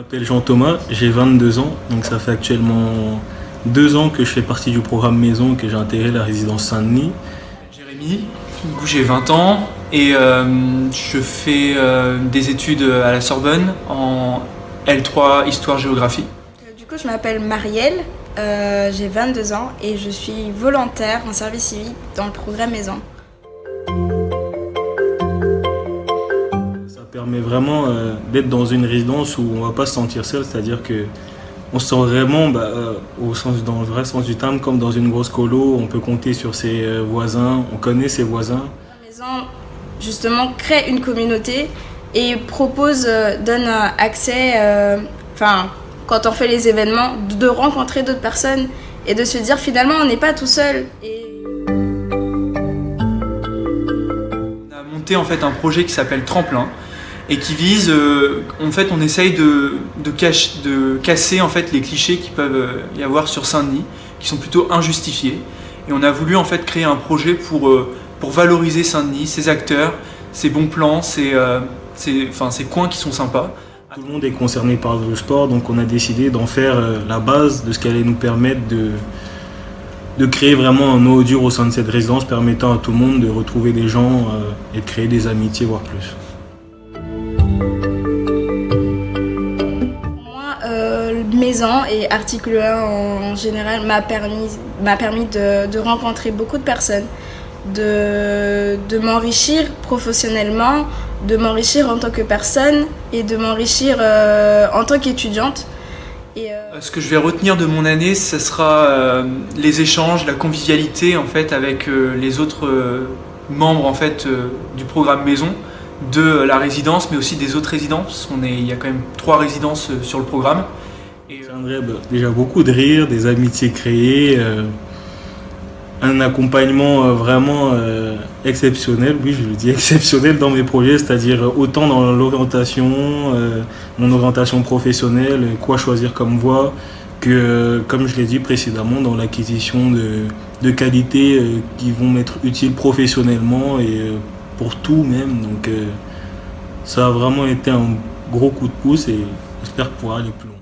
m'appelle Jean-Thomas, j'ai 22 ans, donc ça fait actuellement 2 ans que je fais partie du programme Maison et que j'ai intégré la résidence Saint-Denis. Jérémy, du coup j'ai 20 ans et je fais des études à la Sorbonne en L3 Histoire-Géographie. Du coup je m'appelle Marielle, j'ai 22 ans et je suis volontaire en service civique dans le programme Maison. Ça permet vraiment d'être dans une résidence où on ne va pas se sentir seul, c'est-à-dire que on se sent vraiment dans le vrai sens du terme comme dans une grosse colo, on peut compter sur ses voisins, on connaît ses voisins. La Maison justement crée une communauté et donne accès, quand on fait les événements, de rencontrer d'autres personnes et de se dire finalement on n'est pas tout seul. On a monté en fait un projet qui s'appelle Tremplin et qui vise, on essaye de casser en fait les clichés qui peuvent y avoir sur Saint-Denis, qui sont plutôt injustifiés. Et on a voulu en fait créer un projet pour valoriser Saint-Denis, ses acteurs, ses bons plans, ses coins qui sont sympas. Tout le monde est concerné par le sport, donc on a décidé d'en faire la base de ce qui allait nous permettre de créer vraiment un noyau dur au sein de cette résidence, permettant à tout le monde de retrouver des gens et de créer des amitiés, voire plus. Maison et Article 1 en général m'a permis de rencontrer beaucoup de personnes, de m'enrichir professionnellement, de m'enrichir en tant que personne et de m'enrichir en tant qu'étudiante. Ce que je vais retenir de mon année, ce sera les échanges, la convivialité en fait, avec les autres membres en fait, du programme Maison, de la résidence, mais aussi des autres résidences. Il y a quand même 3 résidences sur le programme. Déjà beaucoup de rires, des amitiés créées, un accompagnement vraiment exceptionnel, oui je le dis exceptionnel dans mes projets, c'est-à-dire autant dans l'orientation, mon orientation professionnelle, quoi choisir comme voie, que comme je l'ai dit précédemment dans l'acquisition de qualités qui vont m'être utiles professionnellement et pour tout même. Donc ça a vraiment été un gros coup de pouce et j'espère pouvoir aller plus loin.